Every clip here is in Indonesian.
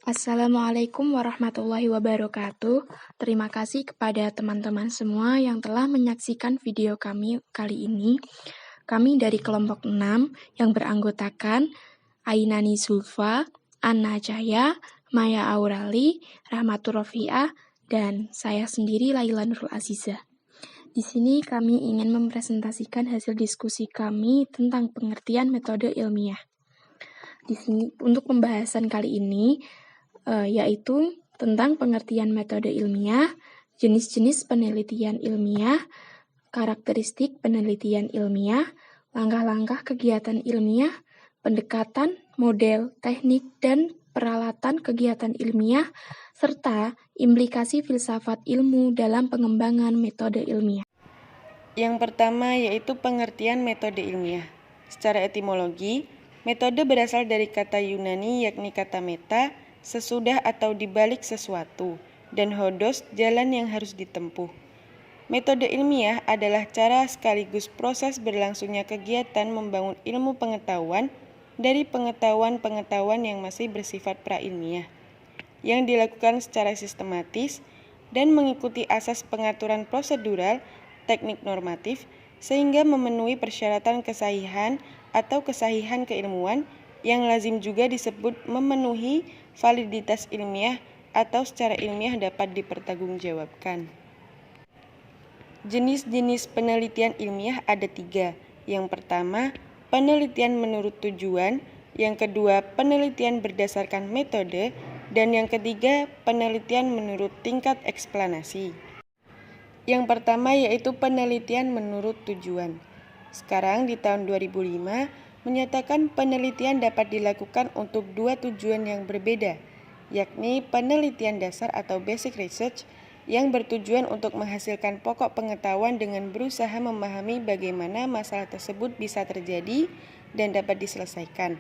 Assalamualaikum warahmatullahi wabarakatuh. Terima kasih kepada teman-teman semua yang telah menyaksikan video kami kali ini. Kami dari kelompok 6 yang beranggotakan Ainani Zulfa, Anna Cahya, Maya Aurali, Rahmatur Rofiah, dan saya sendiri Laila Nurul Azizah. Di sini kami ingin mempresentasikan hasil diskusi kami tentang pengertian metode ilmiah. Di sini untuk pembahasan kali ini yaitu tentang pengertian metode ilmiah, jenis-jenis penelitian ilmiah, karakteristik penelitian ilmiah, langkah-langkah kegiatan ilmiah, pendekatan, model, teknik, dan peralatan kegiatan ilmiah, serta implikasi filsafat ilmu dalam pengembangan metode ilmiah. Yang pertama yaitu pengertian metode ilmiah. Secara etimologi, metode berasal dari kata Yunani yakni kata meta, sesudah atau dibalik sesuatu, dan hodos, jalan yang harus ditempuh. Metode ilmiah adalah cara sekaligus proses berlangsungnya kegiatan membangun ilmu pengetahuan dari pengetahuan-pengetahuan yang masih bersifat prailmiah, yang dilakukan secara sistematis dan mengikuti asas pengaturan prosedural, teknik normatif, sehingga memenuhi persyaratan kesahihan atau kesahihan keilmuan yang lazim juga disebut memenuhi validitas ilmiah atau secara ilmiah dapat dipertanggungjawabkan. Jenis-jenis penelitian ilmiah ada 3. Yang pertama, penelitian menurut tujuan. Yang kedua, penelitian berdasarkan metode. Dan yang ketiga, penelitian menurut tingkat eksplanasi. Yang pertama yaitu penelitian menurut tujuan. Sekarang di tahun 2005 menyatakan penelitian dapat dilakukan untuk 2 tujuan yang berbeda, yakni penelitian dasar atau basic research yang bertujuan untuk menghasilkan pokok pengetahuan dengan berusaha memahami bagaimana masalah tersebut bisa terjadi dan dapat diselesaikan.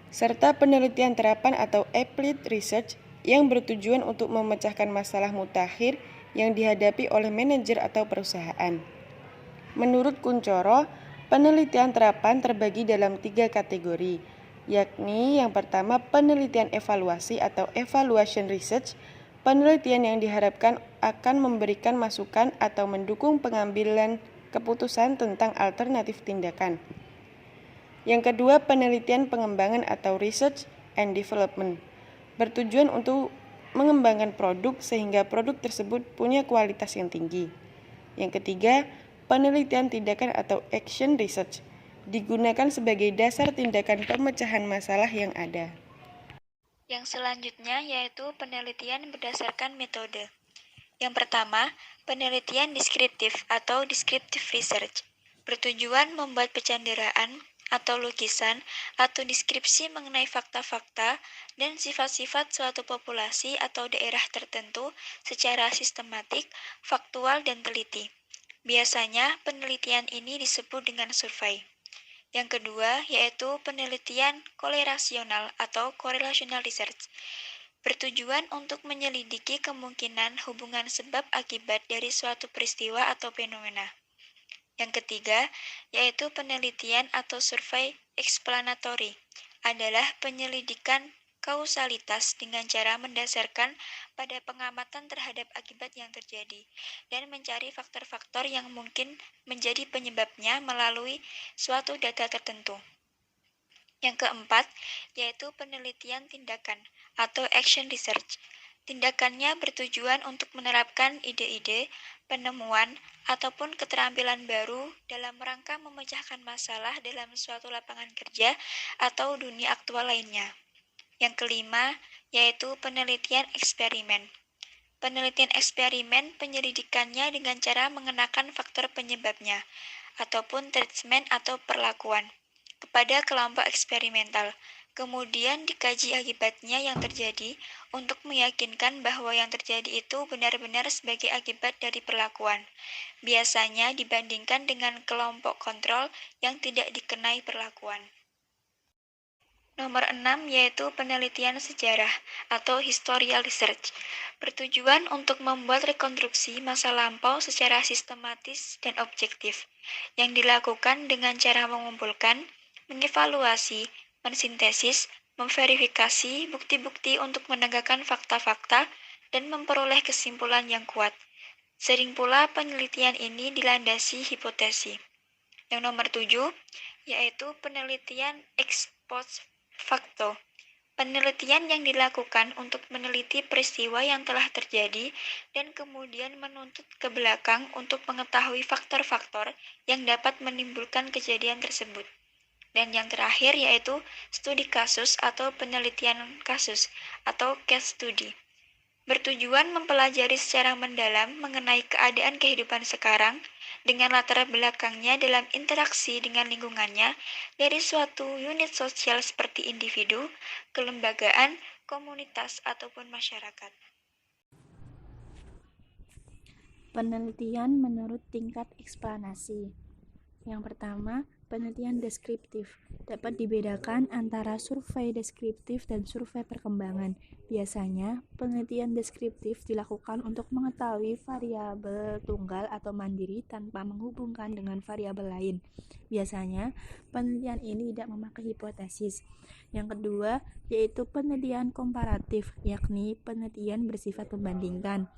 Serta penelitian terapan atau applied research yang bertujuan untuk memecahkan masalah mutakhir yang dihadapi oleh manajer atau perusahaan. Menurut Kuncoro, penelitian terapan terbagi dalam 3 kategori, yakni yang pertama penelitian evaluasi atau evaluation research, penelitian yang diharapkan akan memberikan masukan atau mendukung pengambilan keputusan tentang alternatif tindakan. Yang kedua, penelitian pengembangan atau research and development, bertujuan untuk mengembangkan produk sehingga produk tersebut punya kualitas yang tinggi. Yang ketiga, penelitian tindakan atau action research, digunakan sebagai dasar tindakan pemecahan masalah yang ada. Yang selanjutnya yaitu penelitian berdasarkan metode. Yang pertama, penelitian deskriptif atau descriptive research, bertujuan membuat pecanderaan atau lukisan atau deskripsi mengenai fakta-fakta dan sifat-sifat suatu populasi atau daerah tertentu secara sistematik, faktual, dan teliti. Biasanya penelitian ini disebut dengan survei. Yang kedua yaitu penelitian korelasional atau correlational research, bertujuan untuk menyelidiki kemungkinan hubungan sebab akibat dari suatu peristiwa atau fenomena. Yang ketiga, yaitu penelitian atau survei explanatory, adalah penyelidikan kausalitas dengan cara mendasarkan pada pengamatan terhadap akibat yang terjadi dan mencari faktor-faktor yang mungkin menjadi penyebabnya melalui suatu data tertentu. Yang keempat, yaitu penelitian tindakan atau action research. Tindakannya bertujuan untuk menerapkan ide-ide, penemuan, ataupun keterampilan baru dalam rangka memecahkan masalah dalam suatu lapangan kerja atau dunia aktual lainnya. Yang kelima, yaitu penelitian eksperimen. Penelitian eksperimen penyelidikannya dengan cara mengenakan faktor penyebabnya, ataupun treatment atau perlakuan, kepada kelompok eksperimental. Kemudian dikaji akibatnya yang terjadi untuk meyakinkan bahwa yang terjadi itu benar-benar sebagai akibat dari perlakuan. Biasanya dibandingkan dengan kelompok kontrol yang tidak dikenai perlakuan. Nomor 6 yaitu penelitian sejarah atau historical research, bertujuan untuk membuat rekonstruksi masa lampau secara sistematis dan objektif, yang dilakukan dengan cara mengumpulkan, mengevaluasi, mensintesis, memverifikasi bukti-bukti untuk menegakkan fakta-fakta, dan memperoleh kesimpulan yang kuat. Sering pula penelitian ini dilandasi hipotesi. Yang nomor 7, yaitu penelitian ex post facto. Penelitian yang dilakukan untuk meneliti peristiwa yang telah terjadi dan kemudian menuntut ke belakang untuk mengetahui faktor-faktor yang dapat menimbulkan kejadian tersebut. Dan yang terakhir yaitu studi kasus atau penelitian kasus atau case study. Bertujuan mempelajari secara mendalam mengenai keadaan kehidupan sekarang dengan latar belakangnya dalam interaksi dengan lingkungannya dari suatu unit sosial seperti individu, kelembagaan, komunitas, ataupun masyarakat. Penelitian menurut tingkat eksplanasi. Yang pertama, penelitian deskriptif. Dapat dibedakan antara survei deskriptif dan survei perkembangan. Biasanya, penelitian deskriptif dilakukan untuk mengetahui variabel tunggal atau mandiri tanpa menghubungkan dengan variabel lain. Biasanya, penelitian ini tidak memakai hipotesis. Yang kedua, yaitu penelitian komparatif, yakni penelitian bersifat membandingkan.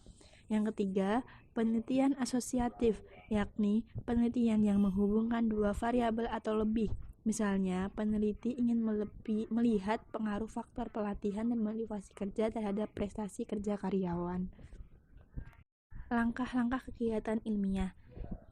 Yang ketiga, penelitian asosiatif, yakni penelitian yang menghubungkan dua variabel atau lebih. Misalnya, peneliti ingin melihat pengaruh faktor pelatihan dan motivasi kerja terhadap prestasi kerja karyawan. Langkah-langkah kegiatan ilmiah.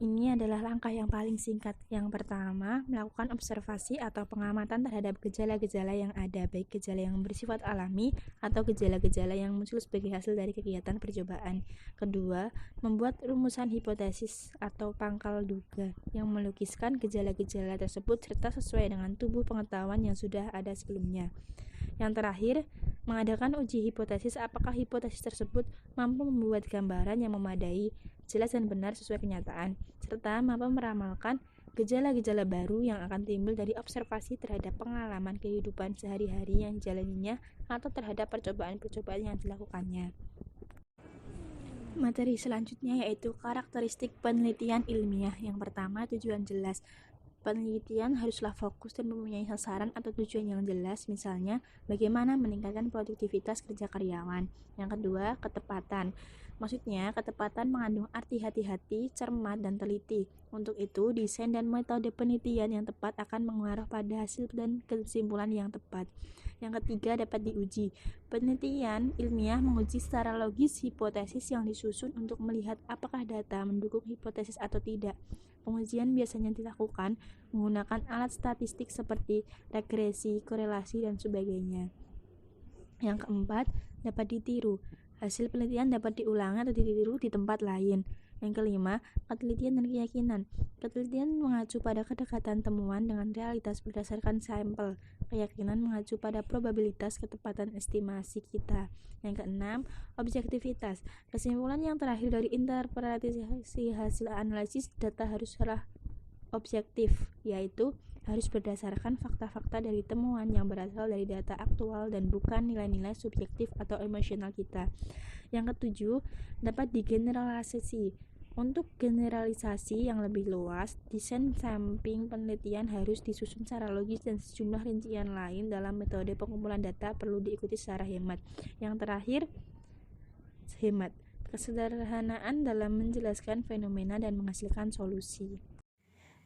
Ini adalah langkah yang paling singkat. Yang pertama, melakukan observasi atau pengamatan terhadap gejala-gejala yang ada, baik gejala yang bersifat alami atau gejala-gejala yang muncul sebagai hasil dari kegiatan percobaan. Kedua, membuat rumusan hipotesis atau pangkal duga yang melukiskan gejala-gejala tersebut serta sesuai dengan tubuh pengetahuan yang sudah ada sebelumnya. Yang terakhir, mengadakan uji hipotesis apakah hipotesis tersebut mampu membuat gambaran yang memadai, jelas dan benar sesuai kenyataan, serta mampu meramalkan gejala-gejala baru yang akan timbul dari observasi terhadap pengalaman kehidupan sehari-hari yang dijalaninya atau terhadap percobaan-percobaan yang dilakukannya. Materi selanjutnya yaitu karakteristik penelitian ilmiah. Yang pertama, tujuan jelas. Penelitian haruslah fokus dan mempunyai sasaran atau tujuan yang jelas, misalnya bagaimana meningkatkan produktivitas kerja karyawan. Yang kedua, ketepatan. Maksudnya, ketepatan mengandung arti hati-hati, cermat, dan teliti. Untuk itu, desain dan metode penelitian yang tepat akan mengarah pada hasil dan kesimpulan yang tepat. Yang ketiga, dapat diuji. Penelitian ilmiah menguji secara logis hipotesis yang disusun untuk melihat apakah data mendukung hipotesis atau tidak. Pengujian biasanya dilakukan menggunakan alat statistik seperti regresi, korelasi, dan sebagainya. Yang keempat, dapat ditiru. Hasil penelitian dapat diulangi atau ditiru di tempat lain. Yang kelima, ketelitian dan keyakinan. Ketelitian mengacu pada kedekatan temuan dengan realitas berdasarkan sampel. Keyakinan mengacu pada probabilitas ketepatan estimasi kita. Yang keenam, objektivitas. Kesimpulan yang terakhir dari interpretasi hasil analisis data haruslah objektif, yaitu harus berdasarkan fakta-fakta dari temuan yang berasal dari data aktual dan bukan nilai-nilai subjektif atau emosional kita. Yang ketujuh, dapat digeneralisasi. Untuk generalisasi yang lebih luas, desain samping penelitian harus disusun secara logis dan sejumlah rincian lain dalam metode pengumpulan data perlu diikuti secara hemat. Yang terakhir, hemat. Kesederhanaan dalam menjelaskan fenomena dan menghasilkan solusi.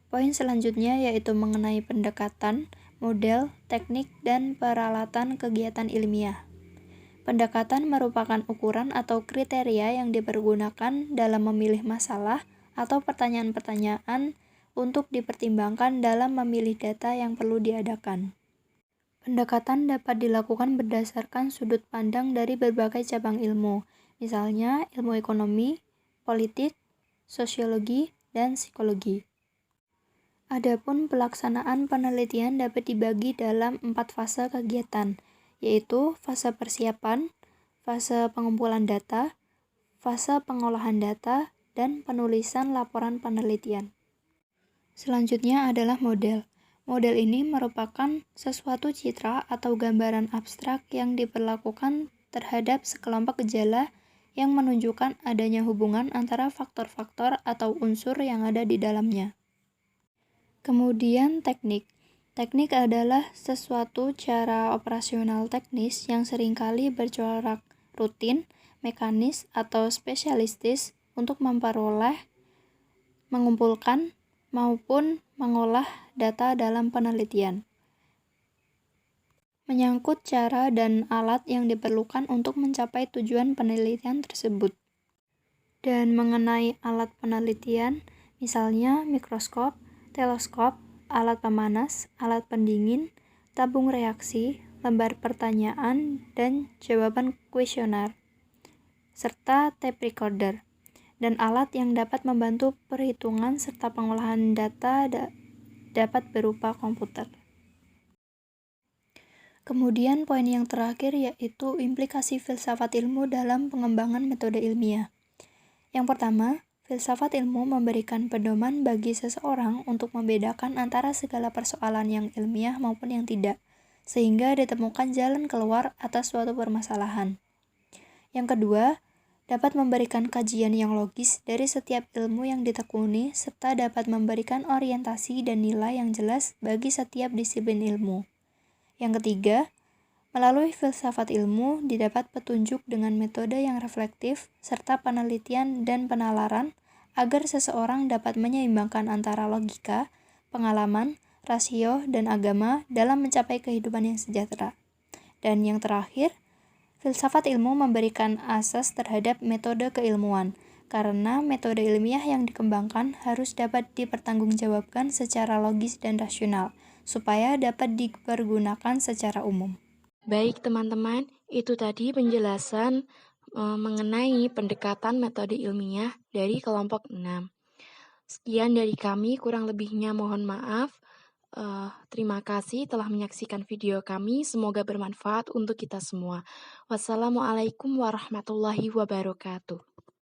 Poin selanjutnya yaitu mengenai pendekatan, model, teknik, dan peralatan kegiatan ilmiah. Pendekatan merupakan ukuran atau kriteria yang dipergunakan dalam memilih masalah atau pertanyaan-pertanyaan untuk dipertimbangkan dalam memilih data yang perlu diadakan. Pendekatan dapat dilakukan berdasarkan sudut pandang dari berbagai cabang ilmu, misalnya ilmu ekonomi, politik, sosiologi, dan psikologi. Adapun pelaksanaan penelitian dapat dibagi dalam 4 fase kegiatan, yaitu fase persiapan, fase pengumpulan data, fase pengolahan data, dan penulisan laporan penelitian. Selanjutnya adalah model. Model ini merupakan sesuatu citra atau gambaran abstrak yang diperlakukan terhadap sekelompok gejala yang menunjukkan adanya hubungan antara faktor-faktor atau unsur yang ada di dalamnya. Kemudian teknik. Teknik adalah sesuatu cara operasional teknis yang seringkali bercorak rutin, mekanis, atau spesialistis untuk memperoleh, mengumpulkan, maupun mengolah data dalam penelitian. Menyangkut cara dan alat yang diperlukan untuk mencapai tujuan penelitian tersebut. Dan mengenai alat penelitian, misalnya mikroskop, teleskop, alat pemanas, alat pendingin, tabung reaksi, lembar pertanyaan dan jawaban kuesioner, serta tape recorder, dan alat yang dapat membantu perhitungan serta pengolahan data dapat berupa komputer. Kemudian poin yang terakhir yaitu implikasi filsafat ilmu dalam pengembangan metode ilmiah. Yang pertama, filsafat ilmu memberikan pedoman bagi seseorang untuk membedakan antara segala persoalan yang ilmiah maupun yang tidak, sehingga ditemukan jalan keluar atas suatu permasalahan. Yang kedua, dapat memberikan kajian yang logis dari setiap ilmu yang ditekuni, serta dapat memberikan orientasi dan nilai yang jelas bagi setiap disiplin ilmu. Yang ketiga, melalui filsafat ilmu didapat petunjuk dengan metode yang reflektif serta penelitian dan penalaran agar seseorang dapat menyeimbangkan antara logika, pengalaman, rasio, dan agama dalam mencapai kehidupan yang sejahtera. Dan yang terakhir, filsafat ilmu memberikan asas terhadap metode keilmuan, karena metode ilmiah yang dikembangkan harus dapat dipertanggungjawabkan secara logis dan rasional, supaya dapat dipergunakan secara umum. Baik teman-teman, itu tadi penjelasan mengenai pendekatan metode ilmiah dari kelompok 6. Sekian dari kami, kurang lebihnya mohon maaf. Terima kasih telah menyaksikan video kami, semoga bermanfaat untuk kita semua. Wassalamualaikum warahmatullahi wabarakatuh.